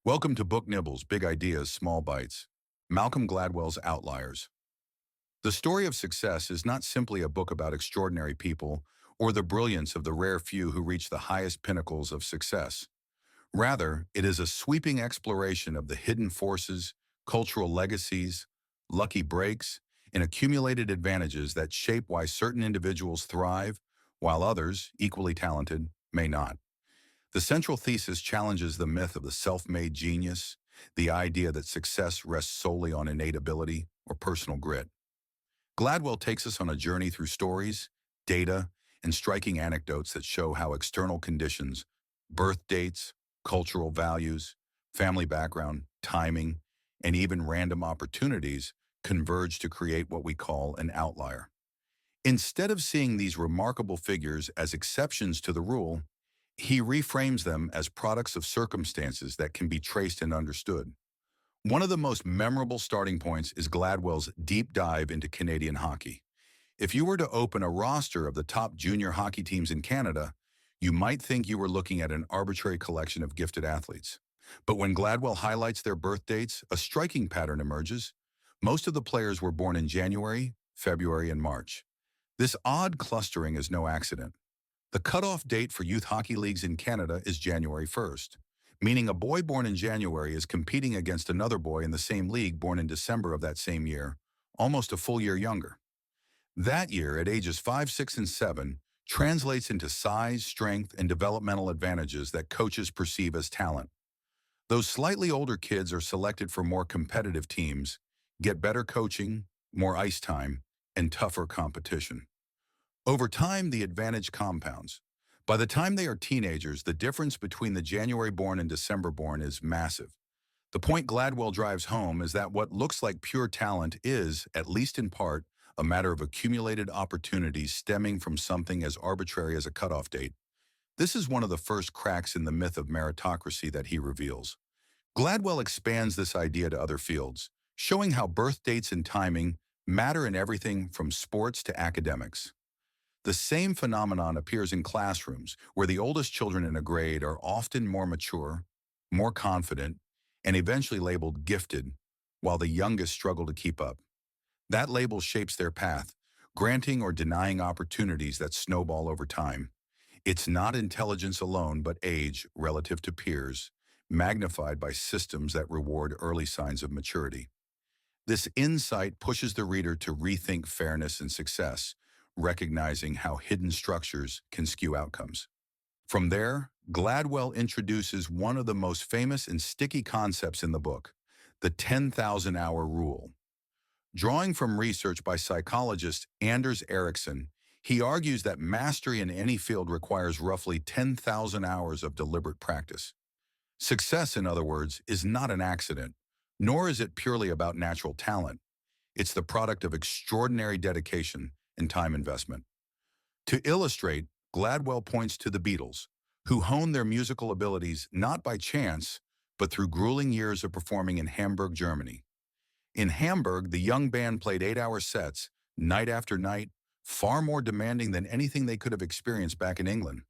Welcome to Book Nibbles, Big Ideas, Small Bites. Malcolm Gladwell's Outliers. The story of success is not simply a book about extraordinary people or the brilliance of the rare few who reach the highest pinnacles of success. Rather, it is a sweeping exploration of the hidden forces, cultural legacies, lucky breaks, and accumulated advantages that shape why certain individuals thrive, while others, equally talented, may not. The central thesis challenges the myth of the self-made genius, the idea that success rests solely on innate ability or personal grit. Gladwell takes us on a journey through stories, data, and striking anecdotes that show how external conditions, birth dates, cultural values, family background, timing, and even random opportunities converge to create what we call an outlier. Instead of seeing these remarkable figures as exceptions to the rule, he reframes them as products of circumstances that can be traced and understood. One of the most memorable starting points is Gladwell's deep dive into Canadian hockey. If you were to open a roster of the top junior hockey teams in Canada, you might think you were looking at an arbitrary collection of gifted athletes. But when Gladwell highlights their birth dates, a striking pattern emerges. Most of the players were born in January, February, and March. This odd clustering is no accident. The cutoff date for youth hockey leagues in Canada is January 1st, meaning a boy born in January is competing against another boy in the same league born in December of that same year, almost a full year younger. That year, at ages 5, 6, and 7, translates into size, strength, and developmental advantages that coaches perceive as talent. Those slightly older kids are selected for more competitive teams, get better coaching, more ice time, and tougher competition. Over time, the advantage compounds. By the time they are teenagers, the difference between the January-born and December-born is massive. The point Gladwell drives home is that what looks like pure talent is, at least in part, a matter of accumulated opportunities stemming from something as arbitrary as a cutoff date. This is one of the first cracks in the myth of meritocracy that he reveals. Gladwell expands this idea to other fields, showing how birth dates and timing matter in everything from sports to academics. The same phenomenon appears in classrooms, where the oldest children in a grade are often more mature, more confident, and eventually labeled gifted, while the youngest struggle to keep up. That label shapes their path, granting or denying opportunities that snowball over time. It's not intelligence alone, but age, relative to peers, magnified by systems that reward early signs of maturity. This insight pushes the reader to rethink fairness and success, recognizing how hidden structures can skew outcomes. From there, Gladwell introduces one of the most famous and sticky concepts in the book, the 10,000-hour rule. Drawing from research by psychologist Anders Ericsson, he argues that mastery in any field requires roughly 10,000 hours of deliberate practice. Success, in other words, is not an accident, nor is it purely about natural talent. It's the product of extraordinary dedication and time investment. To illustrate, Gladwell points to the Beatles, who honed their musical abilities not by chance, but through grueling years of performing in Hamburg, Germany. In Hamburg, the young band played 8-hour sets, night after night, far more demanding than anything they could have experienced back in England.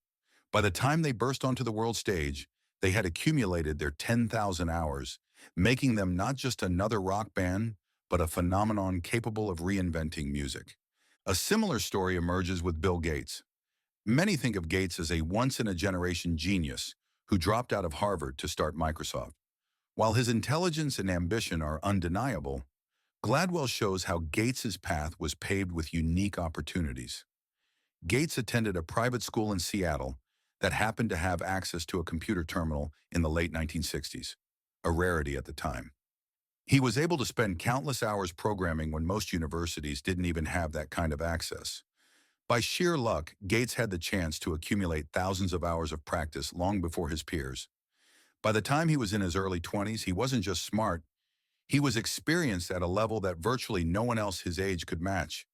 By the time they burst onto the world stage, they had accumulated their 10,000 hours, making them not just another rock band, but a phenomenon capable of reinventing music. A similar story emerges with Bill Gates. Many think of Gates as a once-in-a-generation genius who dropped out of Harvard to start Microsoft. While his intelligence and ambition are undeniable, Gladwell shows how Gates's path was paved with unique opportunities. Gates attended a private school in Seattle that happened to have access to a computer terminal in the late 1960s, a rarity at the time. He was able to spend countless hours programming when most universities didn't even have that kind of access. By sheer luck, Gates had the chance to accumulate thousands of hours of practice long before his peers. By the time he was in his early 20s, he wasn't just smart, he was experienced at a level that virtually no one else his age could match.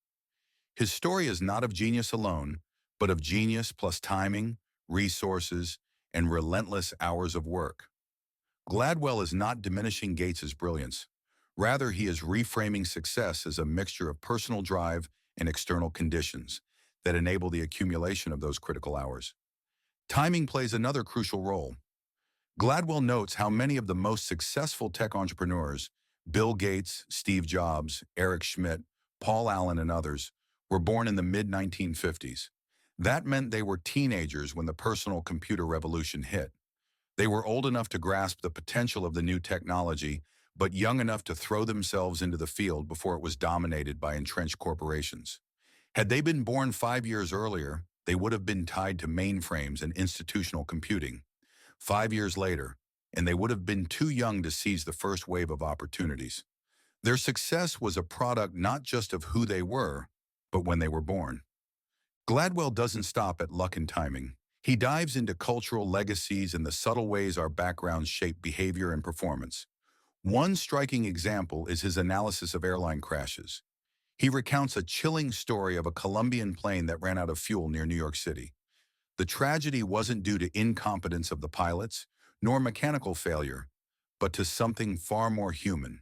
His story is not of genius alone, but of genius plus timing, resources, and relentless hours of work. Gladwell is not diminishing Gates's brilliance. Rather, he is reframing success as a mixture of personal drive and external conditions that enable the accumulation of those critical hours. Timing plays another crucial role. Gladwell notes how many of the most successful tech entrepreneurs, Bill Gates, Steve Jobs, Eric Schmidt, Paul Allen, and others, were born in the mid-1950s. That meant they were teenagers when the personal computer revolution hit. They were old enough to grasp the potential of the new technology, but young enough to throw themselves into the field before it was dominated by entrenched corporations. Had they been born 5 years earlier, they would have been tied to mainframes and institutional computing. 5 years later, and they would have been too young to seize the first wave of opportunities. Their success was a product not just of who they were, but when they were born. Gladwell doesn't stop at luck and timing. He dives into cultural legacies and the subtle ways our backgrounds shape behavior and performance. One striking example is his analysis of airline crashes. He recounts a chilling story of a Colombian plane that ran out of fuel near New York City. The tragedy wasn't due to incompetence of the pilots, nor mechanical failure, but to something far more human: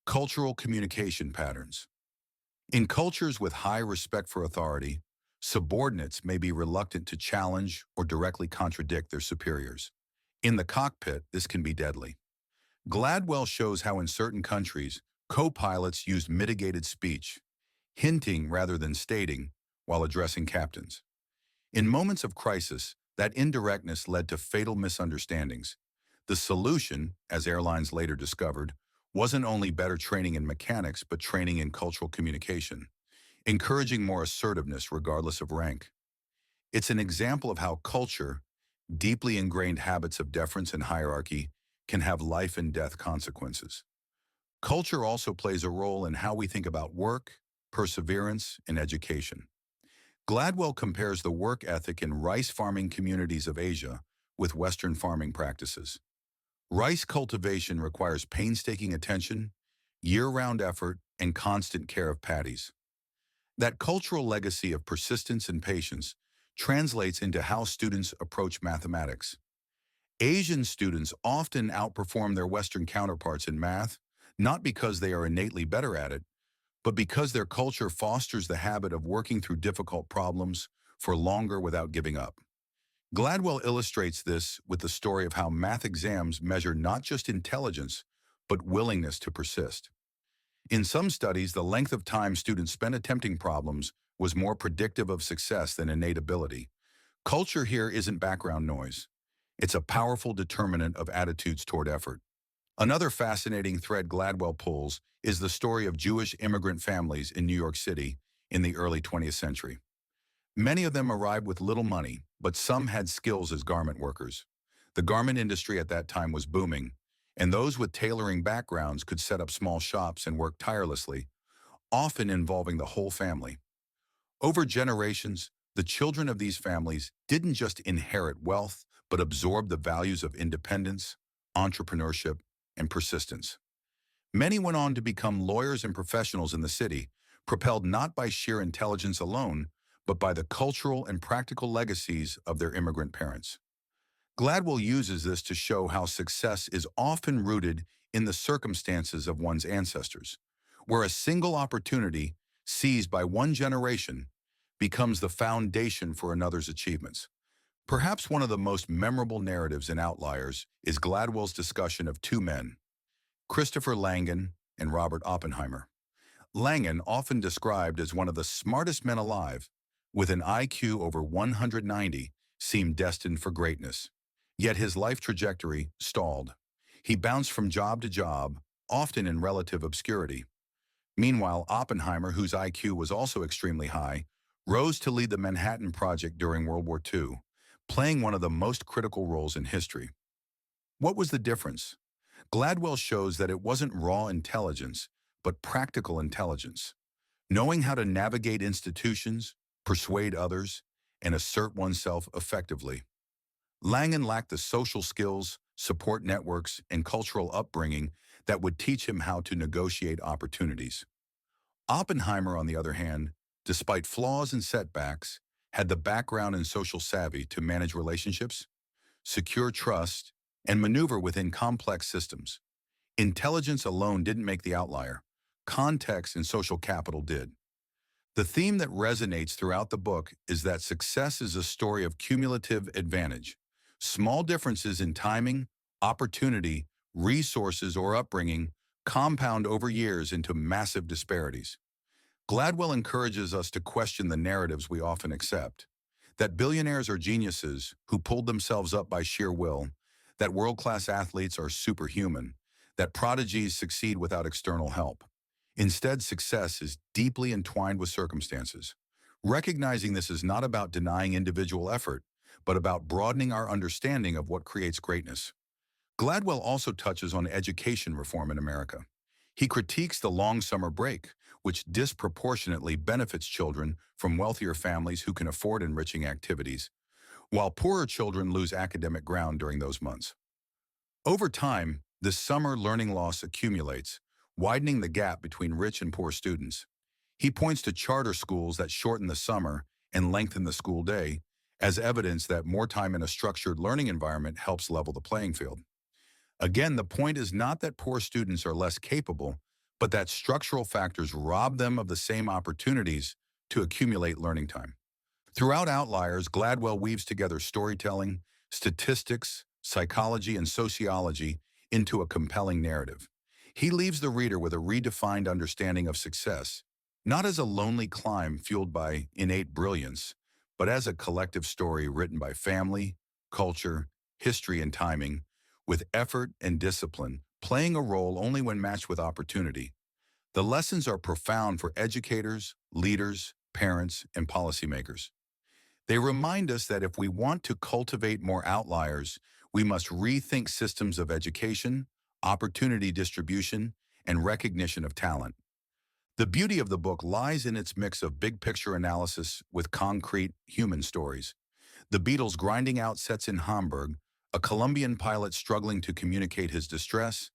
cultural communication patterns. In cultures with high respect for authority, subordinates may be reluctant to challenge or directly contradict their superiors. In the cockpit, this can be deadly. Gladwell shows how in certain countries, co-pilots used mitigated speech, hinting rather than stating, while addressing captains. In moments of crisis, that indirectness led to fatal misunderstandings. The solution, as airlines later discovered, wasn't only better training in mechanics but training in cultural communication, encouraging more assertiveness regardless of rank. It's an example of how culture, deeply ingrained habits of deference and hierarchy, can have life and death consequences. Culture also plays a role in how we think about work, perseverance, and education. Gladwell compares the work ethic in rice farming communities of Asia with Western farming practices. Rice cultivation requires painstaking attention, year-round effort, and constant care of paddies. That cultural legacy of persistence and patience translates into how students approach mathematics. Asian students often outperform their Western counterparts in math, not because they are innately better at it, but because their culture fosters the habit of working through difficult problems for longer without giving up. Gladwell illustrates this with the story of how math exams measure not just intelligence, but willingness to persist. In some studies, the length of time students spent attempting problems was more predictive of success than innate ability. Culture here isn't background noise. It's a powerful determinant of attitudes toward effort. Another fascinating thread Gladwell pulls is the story of Jewish immigrant families in New York City in the early 20th century. Many of them arrived with little money, but some had skills as garment workers. The garment industry at that time was booming, and those with tailoring backgrounds could set up small shops and work tirelessly, often involving the whole family. Over generations, the children of these families didn't just inherit wealth, but absorbed the values of independence, entrepreneurship, and persistence. Many went on to become lawyers and professionals in the city, propelled not by sheer intelligence alone, but by the cultural and practical legacies of their immigrant parents. Gladwell uses this to show how success is often rooted in the circumstances of one's ancestors, where a single opportunity seized by one generation becomes the foundation for another's achievements. Perhaps one of the most memorable narratives in Outliers is Gladwell's discussion of two men, Christopher Langan and Robert Oppenheimer. Langan, often described as one of the smartest men alive, with an IQ over 190, seemed destined for greatness. Yet his life trajectory stalled. He bounced from job to job, often in relative obscurity. Meanwhile, Oppenheimer, whose IQ was also extremely high, rose to lead the Manhattan Project during World War II, playing one of the most critical roles in history. What was the difference? Gladwell shows that it wasn't raw intelligence, but practical intelligence. Knowing how to navigate institutions, persuade others, and assert oneself effectively. Langan lacked the social skills, support networks, and cultural upbringing that would teach him how to negotiate opportunities. Oppenheimer, on the other hand, despite flaws and setbacks, had the background and social savvy to manage relationships, secure trust, and maneuver within complex systems. Intelligence alone didn't make the outlier. Context and social capital did. The theme that resonates throughout the book is that success is a story of cumulative advantage. Small differences in timing, opportunity, resources, or upbringing compound over years into massive disparities. Gladwell encourages us to question the narratives we often accept. That billionaires are geniuses who pulled themselves up by sheer will, that world-class athletes are superhuman, that prodigies succeed without external help. Instead, success is deeply entwined with circumstances. Recognizing this is not about denying individual effort, but about broadening our understanding of what creates greatness. Gladwell also touches on education reform in America. He critiques the long summer break, which disproportionately benefits children from wealthier families who can afford enriching activities, while poorer children lose academic ground during those months. Over time, this summer learning loss accumulates, widening the gap between rich and poor students. He points to charter schools that shorten the summer and lengthen the school day as evidence that more time in a structured learning environment helps level the playing field. Again, the point is not that poor students are less capable, but that structural factors rob them of the same opportunities to accumulate learning time. Throughout Outliers, Gladwell weaves together storytelling, statistics, psychology, and sociology into a compelling narrative. He leaves the reader with a redefined understanding of success, not as a lonely climb fueled by innate brilliance, but as a collective story written by family, culture, history, and timing, with effort and discipline playing a role only when matched with opportunity. The lessons are profound for educators, leaders, parents, and policymakers. They remind us that if we want to cultivate more outliers, we must rethink systems of education, opportunity distribution, and recognition of talent. The beauty of the book lies in its mix of big picture analysis with concrete human stories. The Beatles grinding out sets in Hamburg, a Colombian pilot struggling to communicate his distress,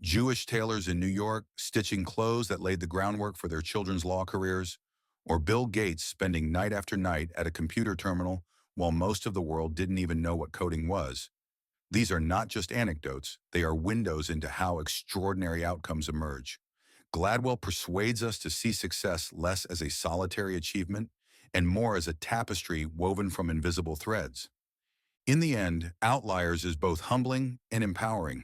Jewish tailors in New York stitching clothes that laid the groundwork for their children's law careers, or Bill Gates spending night after night at a computer terminal while most of the world didn't even know what coding was. These are not just anecdotes, they are windows into how extraordinary outcomes emerge. Gladwell persuades us to see success less as a solitary achievement and more as a tapestry woven from invisible threads. In the end, Outliers is both humbling and empowering.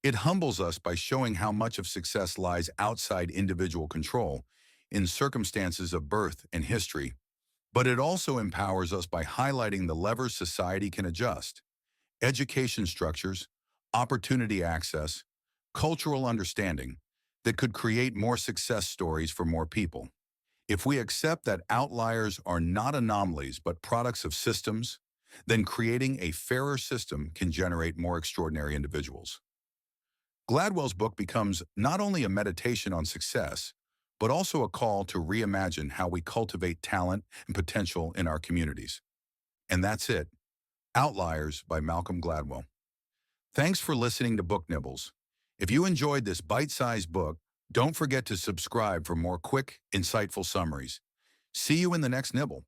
It humbles us by showing how much of success lies outside individual control, in circumstances of birth and history, but it also empowers us by highlighting the levers society can adjust: education structures, opportunity access, cultural understanding that could create more success stories for more people. If we accept that outliers are not anomalies but products of systems, then creating a fairer system can generate more extraordinary individuals. Gladwell's book becomes not only a meditation on success, but also a call to reimagine how we cultivate talent and potential in our communities. And that's it. Outliers by Malcolm Gladwell. Thanks for listening to Book Nibbles. If you enjoyed this bite-sized book, don't forget to subscribe for more quick, insightful summaries. See you in the next nibble.